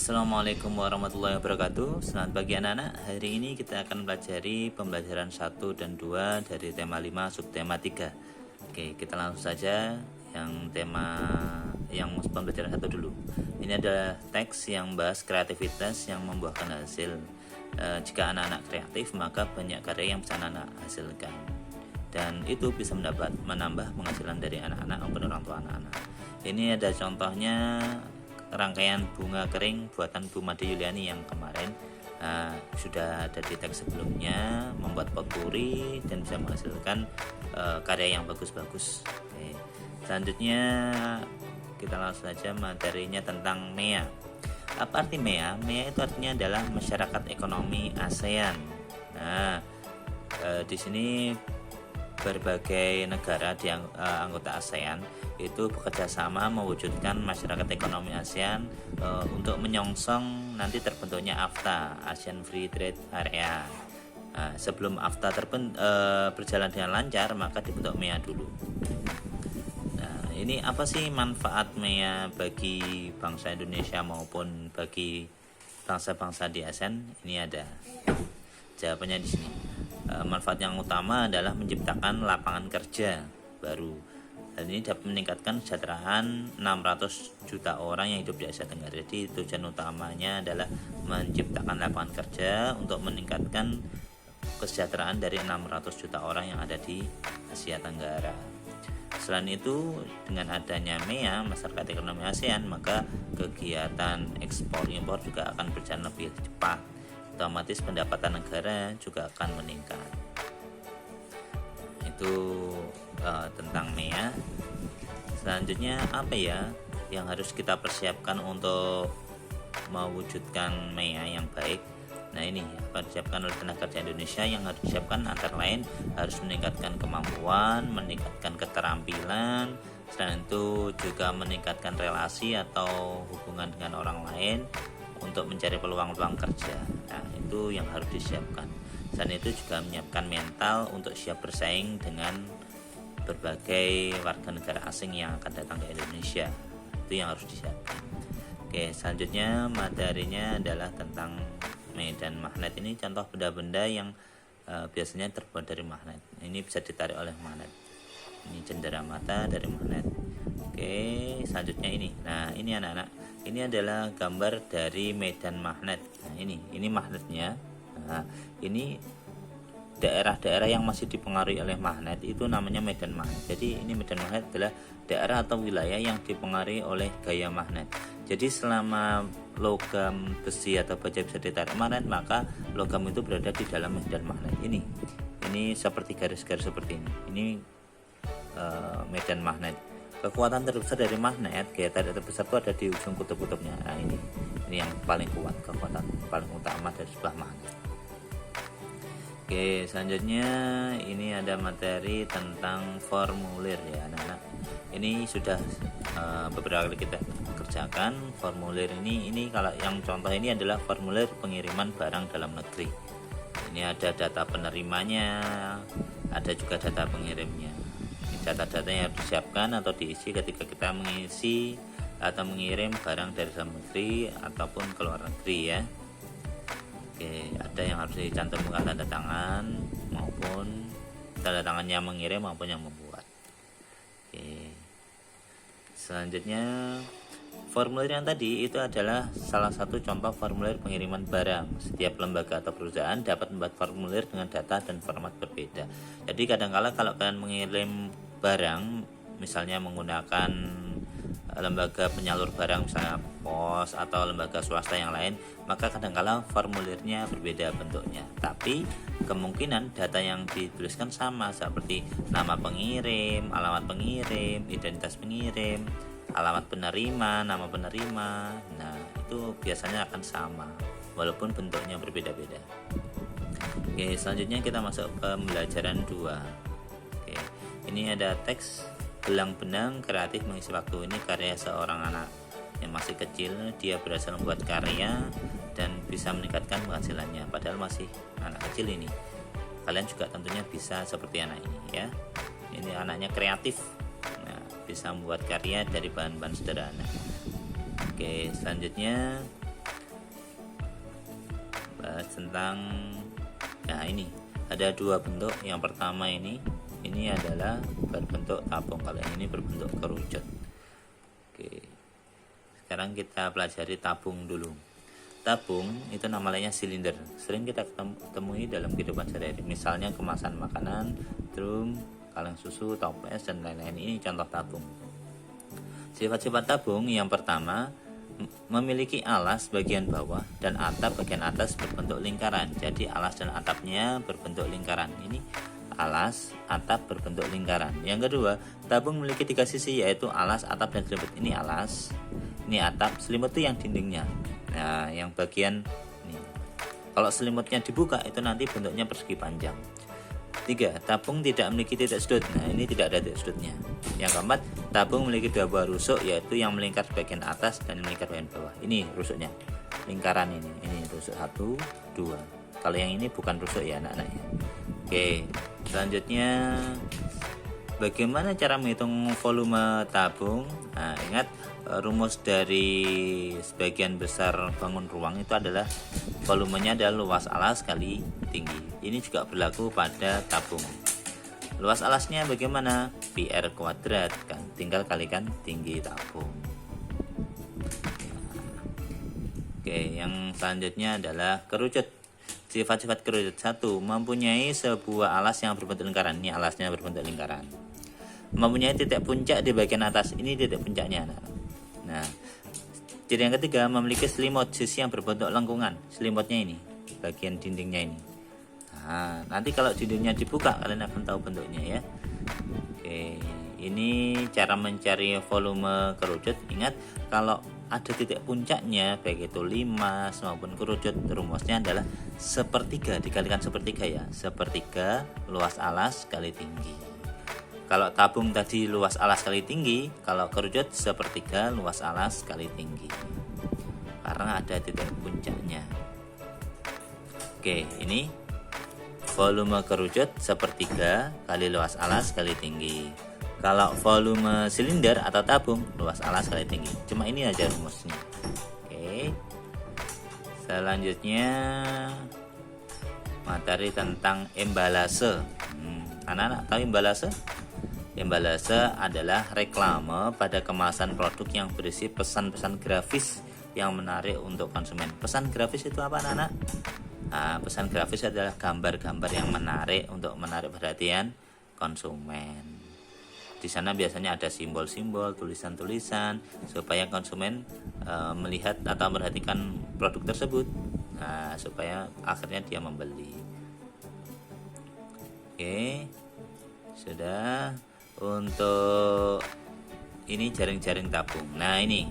Assalamualaikum warahmatullahi wabarakatuh. Selamat pagi anak-anak. Hari ini kita akan pelajari pembelajaran 1 dan 2 dari tema 5 subtema 3. Oke, kita langsung saja yang pembelajaran 1 dulu. Ini adalah teks yang bahas kreativitas yang membuahkan hasil. Jika anak-anak kreatif, maka banyak karya yang bisa anak-anak hasilkan. Dan itu bisa menambah penghasilan dari anak-anak maupun orang tua anak-anak. Ini ada contohnya rangkaian bunga kering buatan Bu Made Yuliani yang kemarin sudah ada di teks sebelumnya, membuat potpuri dan bisa menghasilkan karya yang bagus-bagus. Oke. Selanjutnya kita langsung saja materinya tentang MEA. Apa arti MEA? MEA itu artinya adalah masyarakat ekonomi ASEAN. Nah, di sini berbagai negara di anggota ASEAN itu bekerja sama mewujudkan masyarakat ekonomi ASEAN untuk menyongsong nanti terbentuknya AFTA, Asian Free Trade Area. Nah, sebelum AFTA berjalan dengan lancar, maka dibentuk MEA dulu. Nah, ini apa sih manfaat MEA bagi bangsa Indonesia maupun bagi bangsa-bangsa di ASEAN? Ini ada jawabannya di sini. Manfaat yang utama adalah menciptakan lapangan kerja baru. Dan ini dapat meningkatkan kesejahteraan 600 juta orang yang hidup di Asia Tenggara. Jadi tujuan utamanya adalah menciptakan lapangan kerja untuk meningkatkan kesejahteraan dari 600 juta orang yang ada di Asia Tenggara. Selain itu, dengan adanya MEA, masyarakat ekonomi ASEAN, maka kegiatan ekspor impor juga akan berjalan lebih cepat. Otomatis pendapatan negara juga akan meningkat. Itu tentang MEA. Selanjutnya apa ya yang harus kita persiapkan untuk mewujudkan MEA yang baik? Nah, ini apa disiapkan oleh tenaga kerja Indonesia. Yang harus disiapkan antara lain harus meningkatkan kemampuan, meningkatkan keterampilan, selain itu juga meningkatkan relasi atau hubungan dengan orang lain untuk mencari peluang-peluang kerja. Nah, itu yang harus disiapkan. Selain itu juga menyiapkan mental untuk siap bersaing dengan berbagai warga negara asing yang akan datang ke Indonesia. Itu yang harus disiapkan. Oke, selanjutnya materinya adalah tentang medan magnet. Ini contoh benda-benda yang biasanya terbuat dari magnet. Ini bisa ditarik oleh magnet. Ini cenderamata dari magnet. Oke, selanjutnya ini. Nah, ini anak-anak. Ini adalah gambar dari medan magnet. Nah, ini magnetnya. Nah, ini daerah-daerah yang masih dipengaruhi oleh magnet itu namanya medan magnet. Jadi ini medan magnet adalah daerah atau wilayah yang dipengaruhi oleh gaya magnet. Jadi selama logam besi atau baja bisa ditarik magnet, maka logam itu berada di dalam medan magnet. Ini seperti garis-garis seperti ini. Ini medan magnet. Kekuatan terbesar dari magnet, gaya tarik terbesar itu ada di ujung kutub-kutubnya. Nah, ini yang paling kuat, kekuatan paling utama dari sebuah magnet. Oke, selanjutnya ini ada materi tentang formulir ya anak-anak. Ini sudah beberapa kali kita kerjakan formulir ini kalau yang contoh ini adalah formulir pengiriman barang dalam negeri. Ini ada data penerimanya, ada juga data pengirimnya. Data-data yang harus disiapkan atau diisi ketika kita mengisi atau mengirim barang dari dalam negeri ataupun ke luar negeri ya. Oke, ada yang harus dicantumkan tanda tangan maupun tanda tangannya mengirim maupun yang membuat. Oke. Selanjutnya formulir yang tadi itu adalah salah satu contoh formulir pengiriman barang. Setiap lembaga atau perusahaan dapat membuat formulir dengan data dan format berbeda. Jadi kadang-kala kalau kalian mengirim barang misalnya menggunakan lembaga penyalur barang misalnya pos atau lembaga swasta yang lain, maka kadang-kala formulirnya berbeda bentuknya, tapi kemungkinan data yang dituliskan sama seperti nama pengirim, alamat pengirim, identitas pengirim, alamat penerima, nama penerima. Nah, itu biasanya akan sama walaupun bentuknya berbeda-beda. Oke, selanjutnya kita masuk ke pembelajaran 2. Oke, ini ada teks gelang benang kreatif mengisi waktu. Ini karya seorang anak yang masih kecil. Dia berhasil membuat karya dan bisa meningkatkan penghasilannya padahal masih anak kecil ini. Kalian juga tentunya bisa seperti anak ini ya. Ini anaknya kreatif. Nah, bisa membuat karya dari bahan-bahan sederhana. Oke, selanjutnya tentang ya ini ada dua bentuk. Yang pertama ini adalah berbentuk tabung, kalau ini berbentuk kerucut. Oke, sekarang kita pelajari tabung dulu. Tabung itu nama lainnya silinder, sering kita temui dalam kehidupan sehari-hari, misalnya kemasan makanan, drum, kaleng susu, toples, dan lain-lain. Ini contoh tabung. Sifat-sifat tabung yang pertama, memiliki alas bagian bawah dan atap bagian atas berbentuk lingkaran. Jadi alas dan atapnya berbentuk lingkaran. Ini alas, atap berbentuk lingkaran. Yang kedua, tabung memiliki 3 sisi, yaitu alas, atap, dan selimut. Ini alas, ini atap, selimut itu yang dindingnya. Nah, yang bagian ini, kalau selimutnya dibuka itu nanti bentuknya persegi panjang. 3. Tabung tidak memiliki titik sudut. Nah, ini tidak ada titik sudutnya. Yang keempat, tabung memiliki 2 buah rusuk, yaitu yang melingkar bagian atas dan melingkar bagian bawah. Ini rusuknya, lingkaran ini rusuk 1, 2. Kalau yang ini bukan rusuk ya anak-anaknya. Oke, selanjutnya bagaimana cara menghitung volume tabung? Nah, ingat rumus dari sebagian besar bangun ruang itu adalah volumenya adalah luas alas kali tinggi. Ini juga berlaku pada tabung. Luas alasnya bagaimana? PR kuadrat kan, tinggal kalikan tinggi tabung. Oke, yang selanjutnya adalah kerucut. Sifat-sifat kerucut. 1. Mempunyai sebuah alas yang berbentuk lingkaran. Ini alasnya berbentuk lingkaran. Mempunyai titik puncak di bagian atas. Ini titik puncaknya. Nah, ciri yang ketiga, memiliki selimut sisi yang berbentuk lengkungan. Selimutnya ini, bagian dindingnya ini. Nah, nanti kalau dindingnya dibuka kalian akan tahu bentuknya ya. Oke, ini cara mencari volume kerucut. Ingat, kalau ada titik puncaknya baik itu limas maupun kerucut, rumusnya adalah sepertiga dikalikan sepertiga ya. Sepertiga luas alas kali tinggi. Kalau tabung tadi luas alas kali tinggi, kalau kerucut sepertiga luas alas kali tinggi, karena ada titik puncaknya. Oke, ini volume kerucut sepertiga kali luas alas kali tinggi. Kalau volume silinder atau tabung luas alas kali tinggi. Cuma ini aja rumusnya. Oke. Selanjutnya materi tentang embalase. Anak-anak tahu embalase? Embalase adalah reklame pada kemasan produk yang berisi pesan-pesan grafis yang menarik untuk konsumen. Pesan grafis itu apa, anak-anak? Nah, pesan grafis adalah gambar-gambar yang menarik untuk menarik perhatian konsumen. Di sana biasanya ada simbol-simbol, tulisan-tulisan supaya konsumen melihat atau memperhatikan produk tersebut. Nah, supaya akhirnya dia membeli. Oke, sudah. Untuk ini jaring-jaring tabung. Nah, ini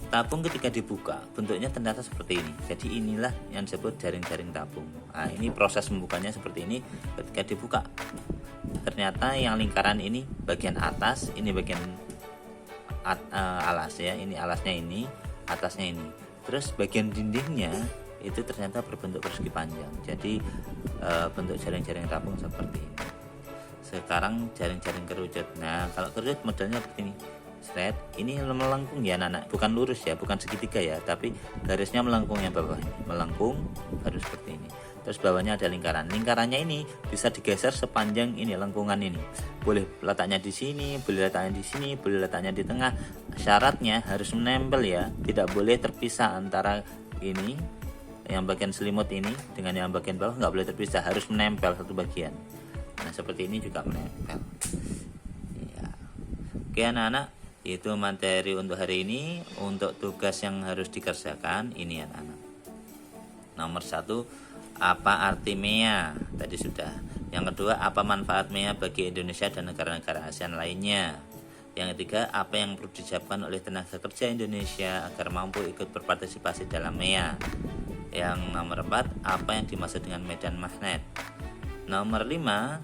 tabung ketika dibuka bentuknya ternyata seperti ini. Jadi inilah yang disebut jaring-jaring tabung. Nah, ini proses membukanya seperti ini. Ketika dibuka ternyata yang lingkaran ini bagian atas, ini bagian alas ya. Ini alasnya ini, atasnya ini. Terus bagian dindingnya itu ternyata berbentuk persegi panjang. Jadi bentuk jaring-jaring tabung seperti ini. Sekarang jaring-jaring kerucut. Nah, kalau kerucut modelnya seperti ini. Seret, ini melengkung ya anak-anak, bukan lurus ya, bukan segitiga ya, tapi garisnya melengkung yang bawah ini. Melengkung harus seperti ini. Terus bawahnya ada lingkaran. Lingkarannya ini bisa digeser sepanjang ini lengkungan ini. Boleh letaknya di sini, boleh letaknya di sini, boleh letaknya di tengah. Syaratnya harus menempel ya, tidak boleh terpisah antara ini yang bagian selimut ini dengan yang bagian bawah, nggak boleh terpisah, harus menempel satu bagian. Nah, seperti ini juga menempel ya. Oke anak-anak, itu materi untuk hari ini. Untuk tugas yang harus dikerjakan ini anak-anak. Nomor 1, apa arti MEA? Tadi sudah. Yang kedua, apa manfaat MEA bagi Indonesia dan negara-negara ASEAN lainnya? Yang ketiga, apa yang perlu disiapkan oleh tenaga kerja Indonesia agar mampu ikut berpartisipasi dalam MEA? Yang nomor 4, apa yang dimaksud dengan medan magnet? Nomor 5,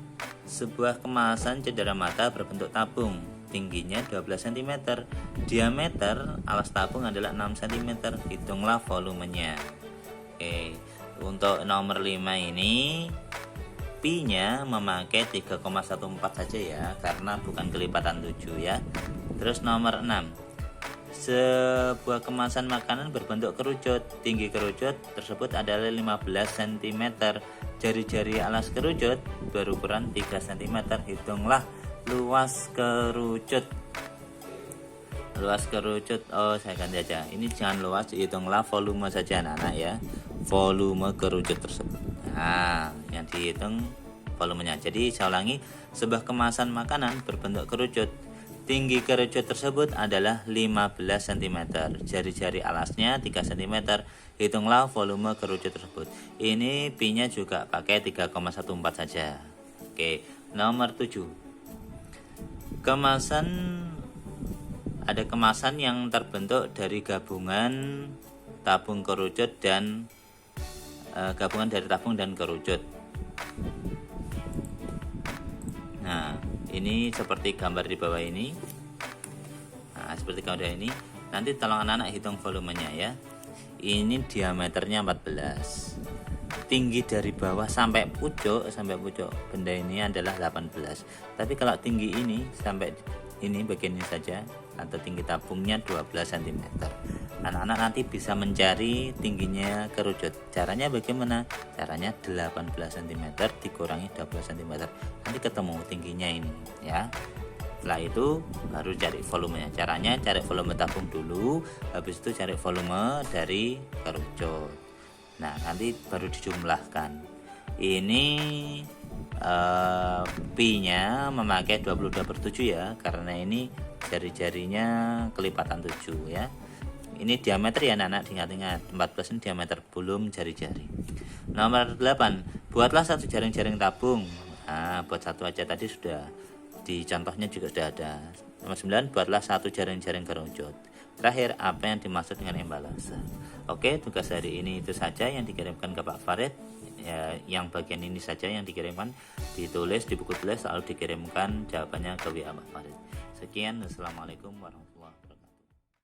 sebuah kemasan cendera mata berbentuk tabung, tingginya 12 cm, diameter alas tabung adalah 6 cm, hitunglah volumenya. Oke, untuk nomor 5 ini pi-nya memakai 3,14 saja ya, karena bukan kelipatan 7 ya. Terus nomor 6, Sebuah kemasan makanan berbentuk kerucut. Tinggi kerucut tersebut adalah 15 cm. Jari-jari alas kerucut berukuran 3 cm. Hitunglah luas kerucut. Luas kerucut, saya ganti aja. Ini jangan luas, hitunglah volume saja anak-anak ya. Volume kerucut tersebut. Nah, yang dihitung volumenya. Jadi saya ulangi, sebuah kemasan makanan berbentuk kerucut. Tinggi kerucut tersebut adalah 15 cm. Jari-jari alasnya 3 cm. Hitunglah volume kerucut tersebut. Ini pi-nya juga pakai 3,14 saja. Oke, nomor 7. Ada kemasan yang terbentuk dari gabungan tabung kerucut dan gabungan dari tabung dan kerucut. Nah, ini seperti gambar di bawah ini. Nah, seperti gambar ini. Nanti tolong anak-anak hitung volumenya ya. Ini diameternya 14. Tinggi dari bawah sampai pucuk benda ini adalah 18. Tapi kalau tinggi ini sampai ini bagian ini saja, atau tinggi tabungnya 12 cm. Anak-anak nanti bisa mencari tingginya kerucut. Caranya bagaimana? Caranya 18 cm dikurangi 12 cm. Nanti ketemu tingginya ini ya. Setelah itu baru cari volumenya. Caranya cari volume tabung dulu, habis itu cari volume dari kerucut. Nah, nanti baru dijumlahkan. Ini pi-nya memakai 22/7 ya, karena ini jari-jarinya kelipatan 7 ya. Ini diameter ya anak-anak, diingat-ingat. 14 ini diameter, belum jari-jari. Nomor 8, buatlah satu jaring-jaring tabung. Nah, buat satu aja tadi sudah. Di contohnya juga sudah ada. Nomor 9, buatlah satu jaring-jaring kerucut. Terakhir, apa yang dimaksud dengan embalasan? Oke, tugas hari ini itu saja yang dikirimkan ke Pak Farid. Ya, yang bagian ini saja yang dikirimkan, ditulis di buku tulis lalu dikirimkan jawabannya ke WA Pak Farid. Sekian, assalamualaikum warahmatullahi wabarakatuh.